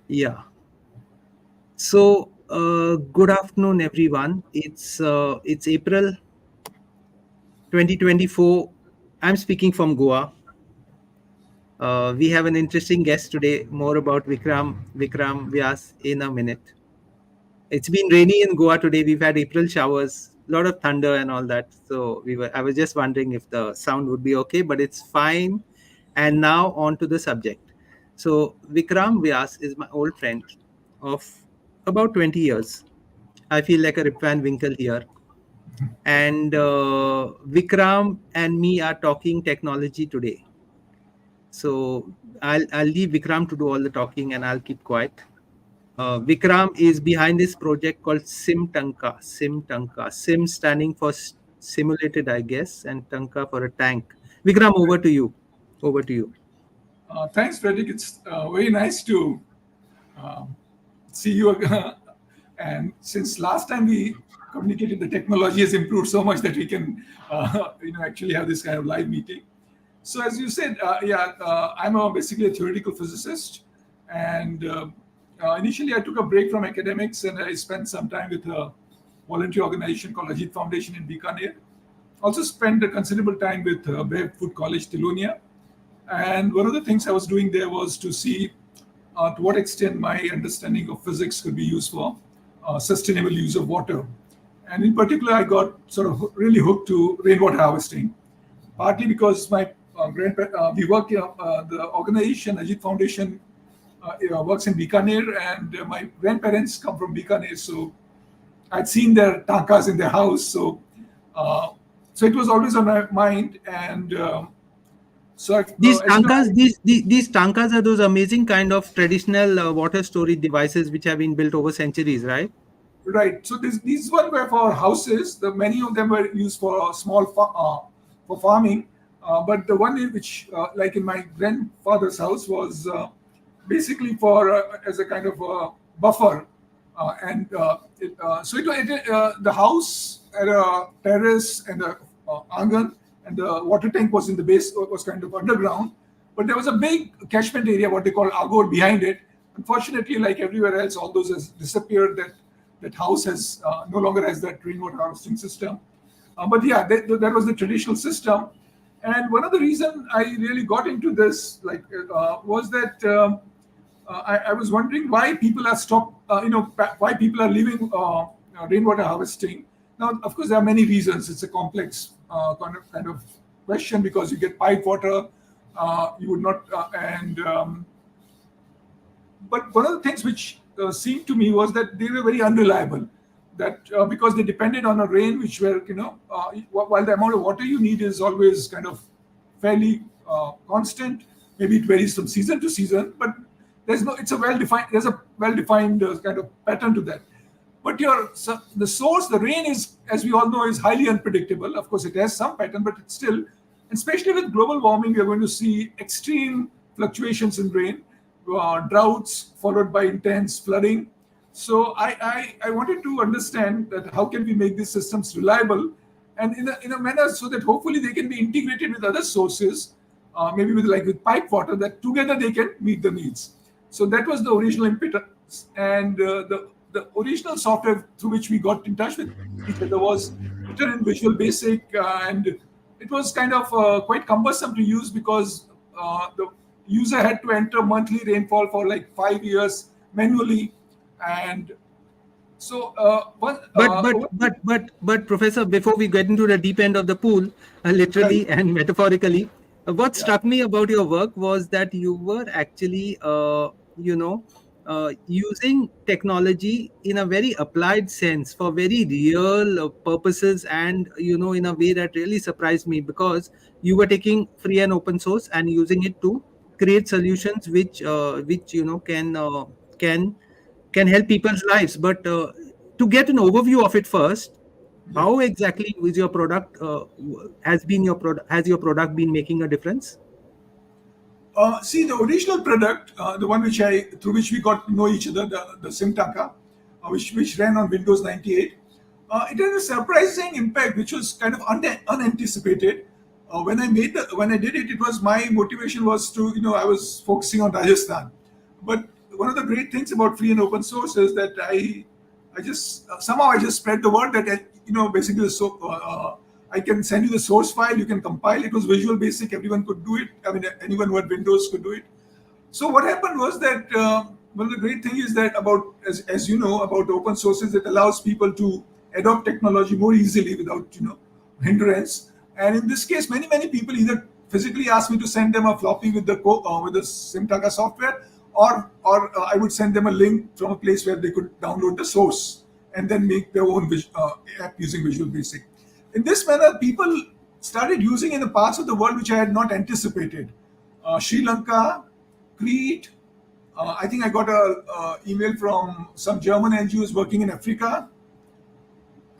Yeah. So, good afternoon, everyone. It's April 2024. I'm speaking from Goa. We have an interesting guest today. More about Vikram Vyas in a minute. It's been rainy in Goa today. We've had April showers, a lot of thunder and all that. So I was just wondering if the sound would be okay, but it's fine. And now on to the subject. So Vikram Vyas is my old friend of about 20 years. I feel like a Rip Van Winkle here. And Vikram and me are talking technology today. So I'll leave Vikram to do all the talking and I'll keep quiet. Vikram is behind this project called SimTanka. SimTanka. Sim standing for simulated, I guess, and Tanka for a tank. Vikram, over to you. Over to you. Thanks, Frederick. It's very nice to um, see you. And since last time we communicated, the technology has improved so much that we can, actually have this kind of live meeting. So, as you said, I'm basically a theoretical physicist, and initially I took a break from academics and I spent some time with a voluntary organization called Ajit Foundation in Bikaner. Also spent a considerable time with Food College, Tilonia. And one of the things I was doing there was to see to what extent my understanding of physics could be used for sustainable use of water. And in particular, I got sort of really hooked to rainwater harvesting, partly because my we work, the organization, Ajit Foundation, works in Bikaner, and my grandparents come from Bikaner. So I'd seen their tankas in their house. Uh, so it was always on my mind. And These as you know, tankas, these tankas are those amazing kind of traditional water storage devices which have been built over centuries, right? right. So these one were for houses. The many of them were used for for farming. But the one in which, like in my grandfather's house, was basically for as a kind of buffer. The house had a terrace and a angan, and the water tank was in the base, was kind of underground. But there was a big catchment area, what they call agor, behind it. Unfortunately, like everywhere else, all those has disappeared. That house has no longer has that rainwater harvesting system. But yeah, that was the traditional system. And one of the reason I really got into this, was that I was wondering why people are why people are leaving rainwater harvesting. Now, of course, there are many reasons. It's a complex kind of question, because you get pipe water, you would not, and but one of the things which seemed to me was that they were very unreliable. That because they depended on a rain, which were, while the amount of water you need is always kind of fairly constant. Maybe it varies from season to season, but there's a well defined kind of pattern to that. But the source, the rain is, as we all know, is highly unpredictable. Of course, it has some pattern, but it's still, and especially with global warming, we are going to see extreme fluctuations in rain, droughts followed by intense flooding. So I wanted to understand that how can we make these systems reliable, and in a manner so that hopefully they can be integrated with other sources, maybe with pipe water, that together they can meet the needs. So that was the original impetus, and the original software through which we got in touch with each other was written in Visual Basic, and it was kind of quite cumbersome to use, because the user had to enter monthly rainfall for like 5 years manually. And so But Professor, before we get into the deep end of the pool, right, literally and metaphorically, what yeah, struck me about your work was that you were actually, using technology in a very applied sense for very real purposes, and in a way that really surprised me, because you were taking free and open source and using it to create solutions which can can help people's lives. But to get an overview of it first, yeah. how exactly is your product has your product been making a difference? See, the original product, the one through which we got to know each other, the SimTanka, which ran on Windows 98, it had a surprising impact, which was kind of unanticipated. When I did it, it was my motivation was to, I was focusing on Rajasthan, but one of the great things about free and open source is that I just somehow I just spread the word that basically I can send you the source file, you can compile. It was Visual Basic, everyone could do it. I mean, anyone who had Windows could do it. So what happened was that one of the great things is that about as you know about open sources, it allows people to adopt technology more easily without hindrance. And in this case, many people either physically asked me to send them a floppy with the SimTanka software, or I would send them a link from a place where they could download the source and then make their own app using Visual Basic. In this manner, people started using in the parts of the world which I had not anticipated. Sri Lanka, Crete. I think I got a email from some German NGOs working in Africa.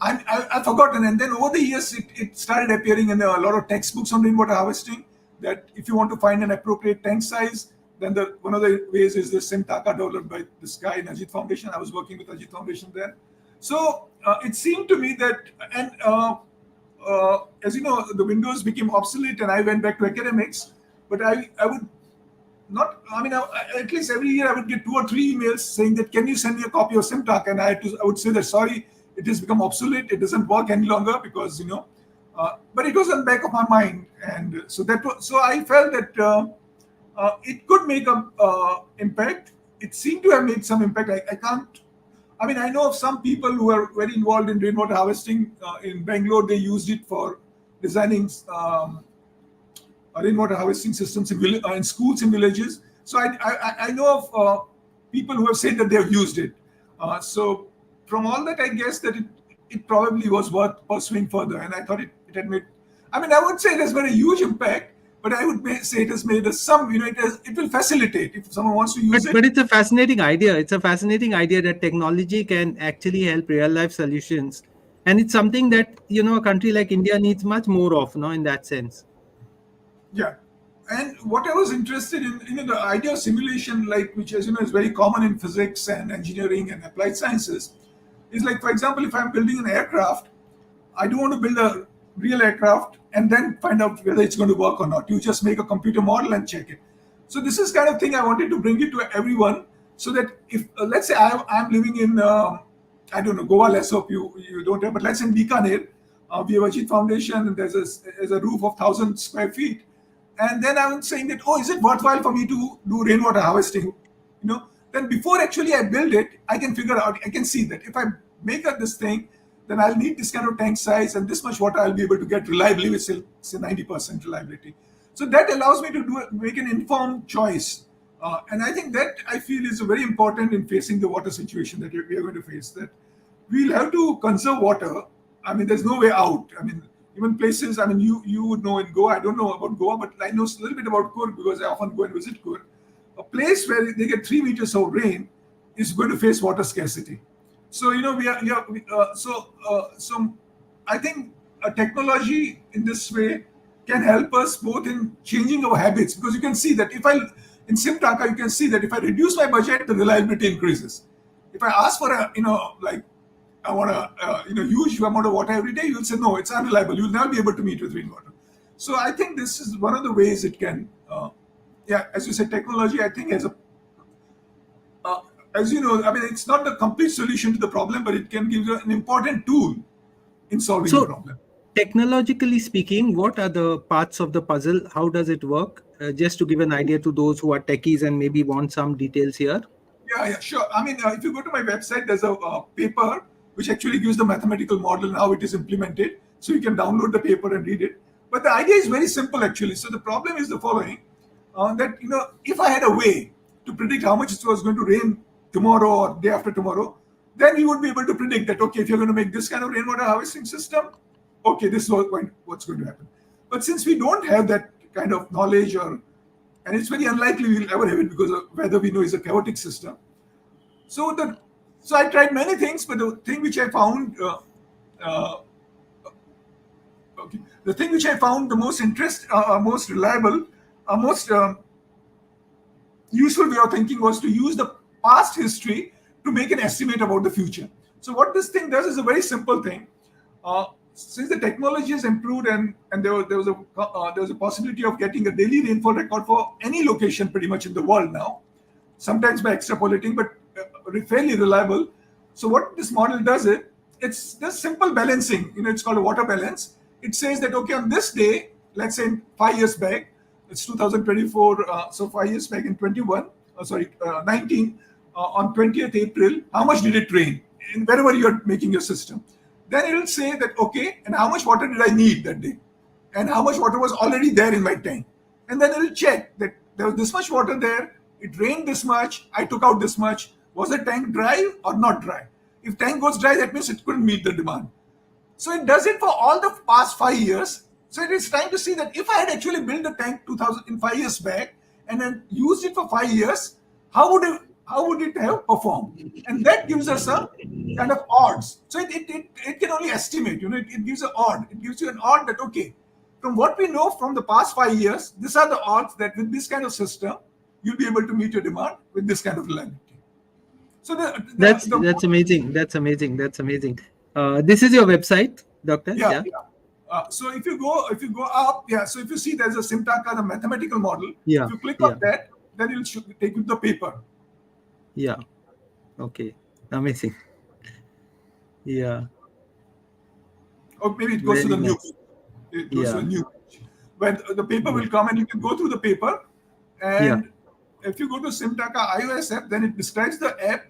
I've forgotten. And then over the years, it started appearing in a lot of textbooks on rainwater harvesting, that if you want to find an appropriate tank size, then one of the ways is the SimTanka developed by this guy in Ajit Foundation. I was working with Ajit Foundation there. So it seemed to me that, and as you know, the Windows became obsolete and I went back to academics, but I would not, I mean, at least every year I would get 2 or 3 emails saying that, can you send me a copy of SimTanka? And I would say that, sorry, it has become obsolete. It doesn't work any longer because, but it was on the back of my mind. And so I felt that it could make an impact. It seemed to have made some impact. I know of some people who are very involved in rainwater harvesting. In Bangalore, they used it for designing rainwater harvesting systems in schools in villages. So I know of people who have said that they have used it. So from all that, I guess that it probably was worth pursuing further. And I thought it had made, I would say it has made a huge impact, but I would say it has made it will facilitate if someone wants to use it. But it's a fascinating idea. It's a fascinating idea that technology can actually help real life solutions. And it's something that, a country like India needs much more of, in that sense. Yeah. And what I was interested in, the idea of simulation, which, as you know, is very common in physics and engineering and applied sciences, is like, for example, if I'm building an aircraft, I don't want to build a real aircraft and then find out whether it's going to work or not. You just make a computer model and check it. So this is kind of thing I wanted to bring it to everyone, so that if, let's say I'm living in, I don't know, Goa, let's hope you don't have, but let's say in Bikaner, we have Ajit Foundation, and there's a roof of 1,000 square feet. And then I'm saying that, is it worthwhile for me to do rainwater harvesting? Then before actually I build it, I can figure out, I can see that if I make up this thing, then I'll need this kind of tank size and this much water I'll be able to get reliably with say 90% reliability. So that allows me to make an informed choice. And I think that I feel is very important in facing the water situation that we are going to face, that we'll have to conserve water. There's no way out. Even places, you would know in Goa, I don't know about Goa, but I know a little bit about Kurg because I often go and visit Kurg. A place where they get 3 meters of rain is going to face water scarcity. So, so I think a technology in this way can help us both in changing our habits, because you can see that in SimTanka, you can see that if I reduce my budget, the reliability increases. If I ask for I want a huge amount of water every day, you'll say, no, it's unreliable. You'll never be able to meet with rainwater. So I think this is one of the ways it can, as you said, technology, I think as you know, it's not the complete solution to the problem, but it can give you an important tool in solving the problem. Technologically speaking, what are the parts of the puzzle? How does it work? Just to give an idea to those who are techies and maybe want some details here. Yeah, sure. If you go to my website, there's a paper which actually gives the mathematical model and how it is implemented. So you can download the paper and read it. But the idea is very simple, actually. So the problem is the following, that, if I had a way to predict how much it was going to rain tomorrow or day after tomorrow, then we would be able to predict that, okay, if you're going to make this kind of rainwater harvesting system, okay, this is what's going to happen. But since we don't have that kind of knowledge, and it's very unlikely we'll ever have it because of weather we know is a chaotic system. So I tried many things, but the thing which I found, the most reliable, most useful way of thinking was to use the past history to make an estimate about the future. So what this thing does is a very simple thing. Since the technology has improved and there was a possibility of getting a daily rainfall record for any location pretty much in the world now, sometimes by extrapolating, but fairly reliable. So what this model does it's just simple balancing. It's called a water balance. It says that okay, on this day, let's say 5 years back, it's 2024, so 5 years back in 21, 19, on 20th April, how much did it rain in wherever you're making your system? Then it will say that okay, and how much water did I need that day, and how much water was already there in my tank, and then it will check that there was this much water there, it rained this much, I took out this much. Was the tank dry or not dry? If tank goes dry, that means it couldn't meet the demand. So it does it for all the past 5 years. So it is trying to see that if I had actually built a tank 2000 in 5 years back and then used it for 5 years, how would it have performed? And that gives us a kind of odds. So it can only estimate. It gives an odd. It gives you an odd that okay, from what we know from the past 5 years, these are the odds that with this kind of system, you'll be able to meet your demand with this kind of reliability. So that's amazing. That's amazing. That's amazing. This is your website, Doctor. Yeah. So if you go up, so if you see there's a SimTanka, the mathematical model. Yeah. If you click on that, then it will take you to the paper. Yeah. Okay. Amazing. Yeah. Or maybe it goes to the news. It goes to a new page. When the paper will come and you can go through the paper. And if you go to SimTanka iOS app, then it describes the app.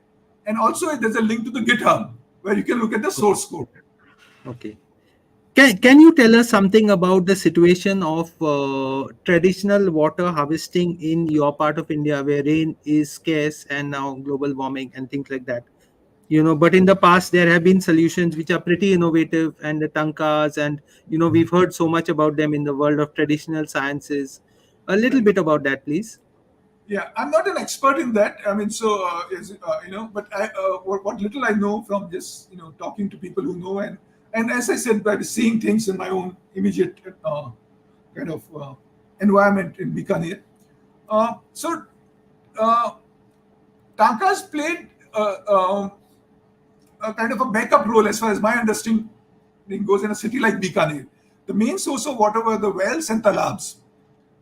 And also there's a link to the GitHub where you can look at the source code. Okay. Can you tell us something about the situation of traditional water harvesting in your part of India where rain is scarce and now global warming and things like that? But in the past there have been solutions which are pretty innovative, and the tankas, and we've heard so much about them in the world of traditional sciences. A little bit about that, please. Yeah, I'm not an expert in that. I mean, so but what little I know from just talking to people who know, and as I said, by seeing things in my own immediate kind of environment in Bikaner. So tankas played a kind of a backup role as far as my understanding goes in a city like Bikaner. The main source of water were the wells and talabs.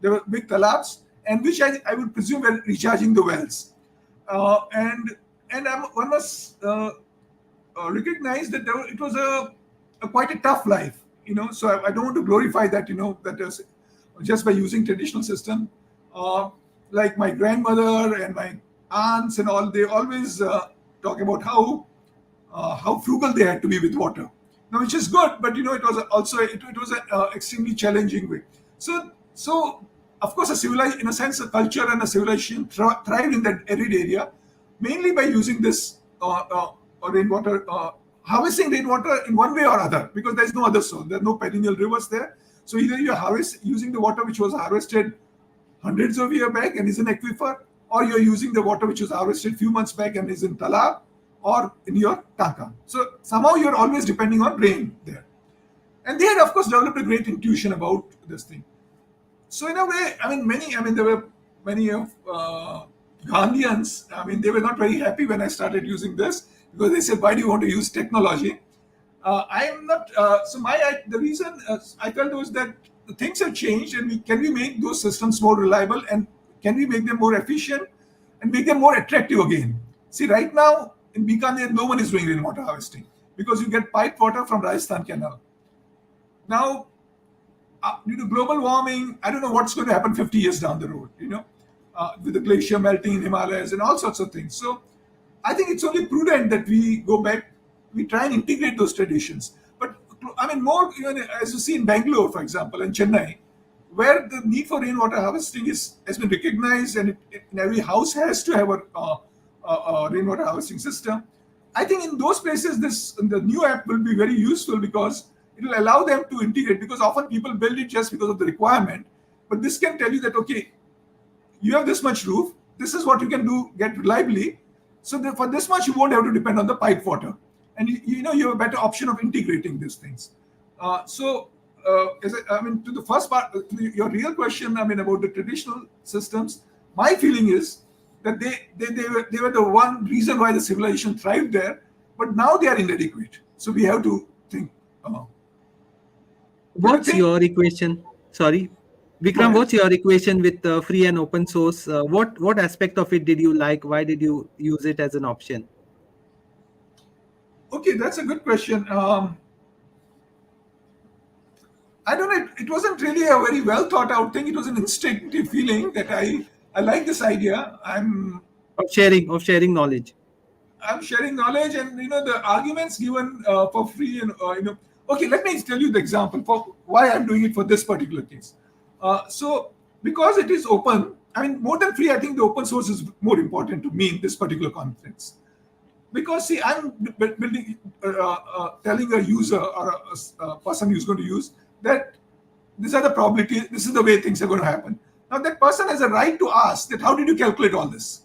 There were big talabs, and which I would presume were recharging the wells. And one must recognize that it was a quite a tough life. So I don't want to glorify that. That is just by using traditional system. Like my grandmother and my aunts and all, they always talk about how frugal they had to be with water. Now, which is good, but it was also it was an extremely challenging way. So of course, in a sense, a culture and a civilization thrived in that arid area, mainly by using this rainwater, harvesting rainwater in one way or other, because there's no other source. There are no perennial rivers there. So either you harvest using the water which was harvested hundreds of years back and is in aquifer, or you're using the water which was harvested few months back and is in talab or in your tanka. So somehow you're always depending on rain there. And they had, of course, developed a great intuition about this thing. So in a way, there were many of Gandhians. They were not very happy when I started using this, because they said, "Why do you want to use technology?" I am not. The reason I felt was that the things have changed, and can we make those systems more reliable, and can we make them more efficient and make them more attractive again? See, right now in Bikaner, no one is doing rainwater harvesting because you get piped water from Rajasthan Canal. Now, due to global warming, I don't know what's going to happen 50 years down the road, with the glacier melting in Himalayas and all sorts of things. So I think it's only prudent that we go back, we try and integrate those traditions. But more, as you see in Bangalore, for example, and Chennai, where the need for rainwater harvesting has been recognized, and in every house has to have a rainwater harvesting system. I think in those places, the new app will be very useful because it will allow them to integrate, because often people build it just because of the requirement. But this can tell you that, okay, you have this much roof, this is what you can do, get reliably. So for this much, you won't have to depend on the pipe water. And you have a better option of integrating these things. To the first part, your real question, about the traditional systems, my feeling is that they were the one reason why the civilization thrived there, but now they are inadequate. So we have to think. What's your equation? Sorry. Go Vikram, ahead. what's your equation with free and open source? What aspect of it did you like? Why did you use it as an option? Okay, that's a good question. I don't know. It wasn't really a very well thought out thing. It was an instinctive feeling that I like this idea. Of sharing knowledge. I'm sharing knowledge, and the arguments given for free, and Okay, let me tell you the example for why I'm doing it for this particular case. So because it is open, I mean more than free, I think the open source is more important to me in this particular conference. Because see, I'm building, telling a user or a person who's going to use that these are the probabilities, this is the way things are going to happen. Now that person has a right to ask that how did you calculate all this,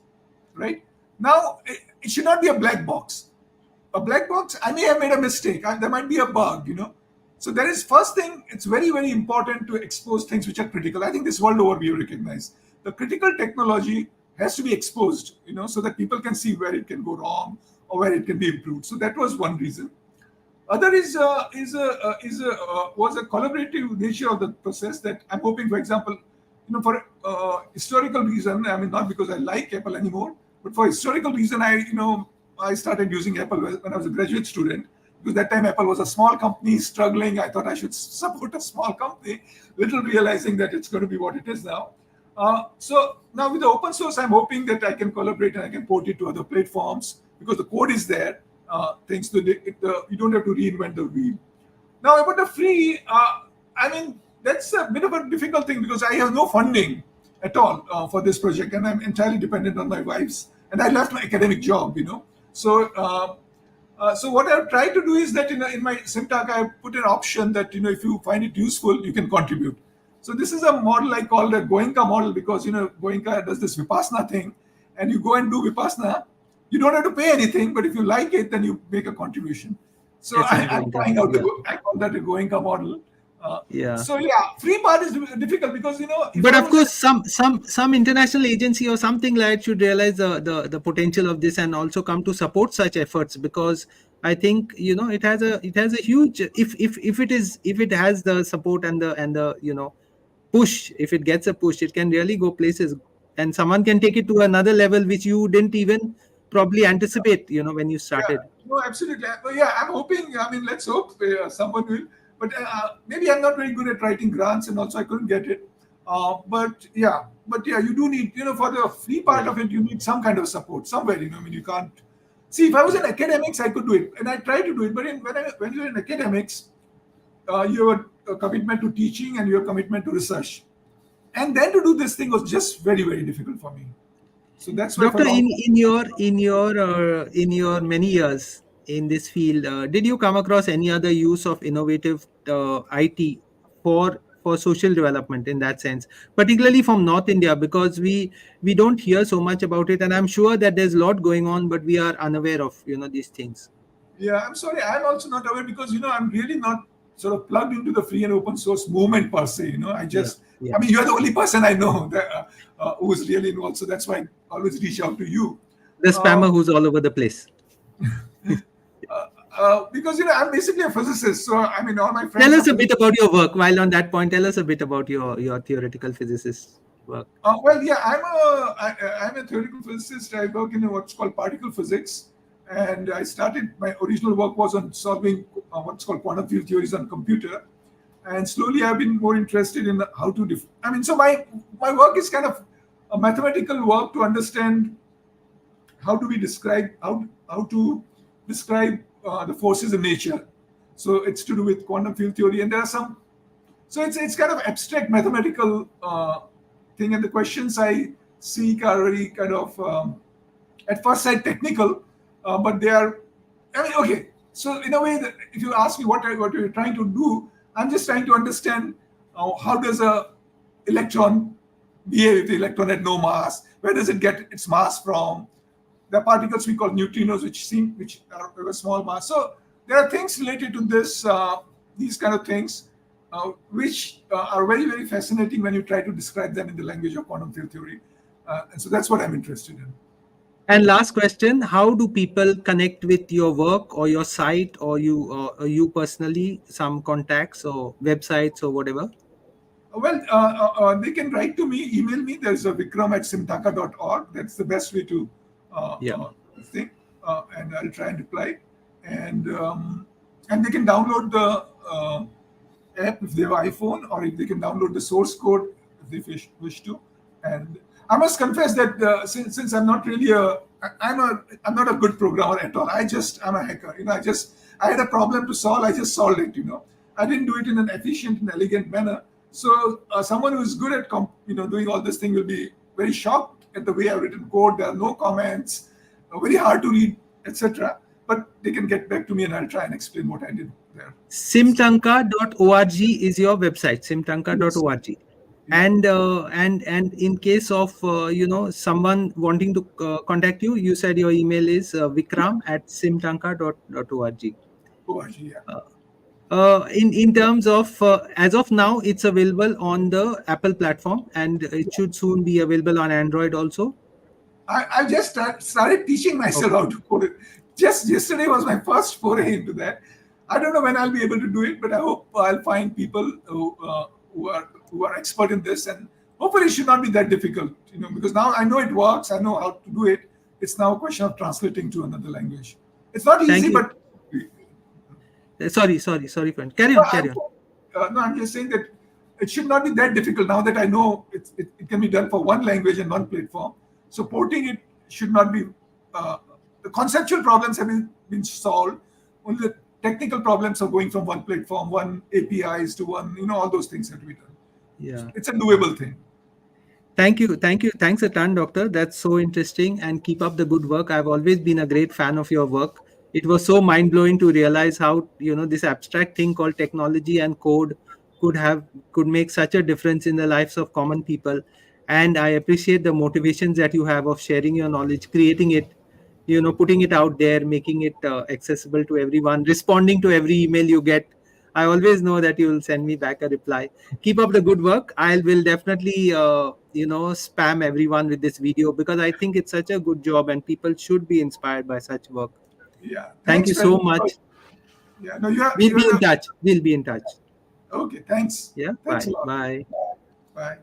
right? Now it should not be a black box. A black box, I may have made a mistake, there might be a bug. So there is first thing, it's very very important to expose things which are critical. I think this world over we recognize the critical technology has to be exposed, so that people can see where it can go wrong or where it can be improved. So that was one reason. Other was a collaborative nature of the process that I'm hoping, for example, for historical reason. I mean, not because I like Apple anymore, but for historical reason, I started using Apple when I was a graduate student. Because that time Apple was a small company struggling. I thought I should support a small company, little realizing that it's going to be what it is now. So now with the open source, I'm hoping that I can collaborate and I can port it to other platforms because the code is there. Thanks to you don't have to reinvent the wheel. Now about the free, I mean that's a bit of a difficult thing because I have no funding at all for this project, and I'm entirely dependent on my wife's. And I left my academic job. So what I've tried to do is that in my SimTanka, I've put an option that if you find it useful, you can contribute. So this is a model I call the Goenka model because Goenka does this Vipassana thing, and you go and do Vipassana. You don't have to pay anything, but if you like it, then you make a contribution. So Yes, I'm I'm going to. trying out Yeah. I call that a Goenka model. Uh, Yeah. so yeah, free part is difficult because if But I of was course, some international agency or something like should realize the potential of this and also come to support such efforts, because I think it has a huge, if it has the support and the push, if it gets a push, it can really go places, and someone can take it to another level which you didn't even probably anticipate when you Yeah, started. no, absolutely. But yeah, I'm hoping. I mean, let's hope someone will. But maybe I'm not very good at writing grants, and also I couldn't get it. But yeah, you do need, for the free part Yeah. of it, you need some kind of support somewhere. I mean, you can't. See, if I was in Yeah. academics, I could do it, and I try to do it. But when you're in academics, you have a commitment to teaching and you have commitment to research, and then to do this thing was just very very difficult for me. So that's why for a Doctor, long in your many years in this field, did you come across any other use of innovative IT for social development in that sense, particularly from North India, because we don't hear so much about it, and I'm sure that there's a lot going on, but we are unaware of these things. Yeah, I'm sorry. I'm also not aware because I'm really not sort of plugged into the free and open source movement per se. Yeah, yeah. I mean, you're the only person I know that who's really involved. So that's why I always reach out to you. The Uh, spammer who's all over the place. because I'm basically a physicist. So I mean, all my Tell friends are us a bit physicists. about your work. While on that point, tell us a bit about your theoretical physicist work. Well, yeah, I'm a theoretical physicist. I work in what's called particle physics, and I started my original work was on solving what's called quantum field theories on computer, and slowly I've been more interested in how to. I mean, so my work is kind of a mathematical work to understand how do we describe how to describe the forces in nature. So it's to do with quantum field theory, and there are some so it's kind of abstract mathematical thing, and the questions I seek are very kind of at first sight technical, but they are. I mean, okay. So in a way, that if you ask me what you're trying to do, I'm just trying to understand how does a electron behave if the electron had no mass? Where does it get its mass from? The particles we call neutrinos, which are of a small mass. So there are things related to these kind of things, which are very very fascinating when you try to describe them in the language of quantum field theory, and so that's what I'm interested in. And last question: how do people connect with your work or your site, or you personally, some contacts or websites or whatever? Well, they can write to me, email me. There's a vikram@simtanka.org. That's the best way to Yeah. think, and I'll try and reply. And and they can download the app if they have iPhone, or if they can download the source code if they wish to. And I must confess that since I'm not really I'm not a good programmer at all. I'm a hacker. I had a problem to solve. I just solved it. I didn't do it in an efficient and elegant manner. So someone who is good at doing all this thing will be very shocked at the way I've written code. There are no comments, very hard to read, etc. But they can get back to me and I'll try and explain what I did there. SimTanka.org is your website. SimTanka.org. Yes. And in case of someone wanting to contact you, you said your email is vikram@simtanka.org. ORG, yeah. In terms of as of now, it's available on the Apple platform, and it should soon be available on Android also. I just started teaching myself how to code it. Just yesterday was my first foray into that. I don't know when I'll be able to do it, but I hope I'll find people who are expert in this, and hopefully it should not be that difficult. Because now I know it works. I know how to do it. It's now a question of translating to another language. It's not easy, but sorry, friend. Carry on. No, I'm just saying that it should not be that difficult now that I know it can be done for one language and one platform. So porting it should not be. The conceptual problems have been solved. Only the technical problems of going from one platform, one APIs to one, all those things have to be done. Yeah. It's a doable thing. Thank you. Thanks a ton, doctor. That's so interesting, and keep up the good work. I've always been a great fan of your work. It was so mind-blowing to realize how, this abstract thing called technology and code could make such a difference in the lives of common people. And I appreciate the motivations that you have of sharing your knowledge, creating it, putting it out there, making it accessible to everyone, responding to every email you get. I always know that you will send me back a reply. Keep up the good work. I will definitely, spam everyone with this video, because I think it's such a good job and people should be inspired by such work. Yeah. Thank you Thanks, so friend. much. Yeah. No, you have. We'll be in touch. Okay. Thanks. Yeah. Thanks Bye. a lot. Bye. Bye.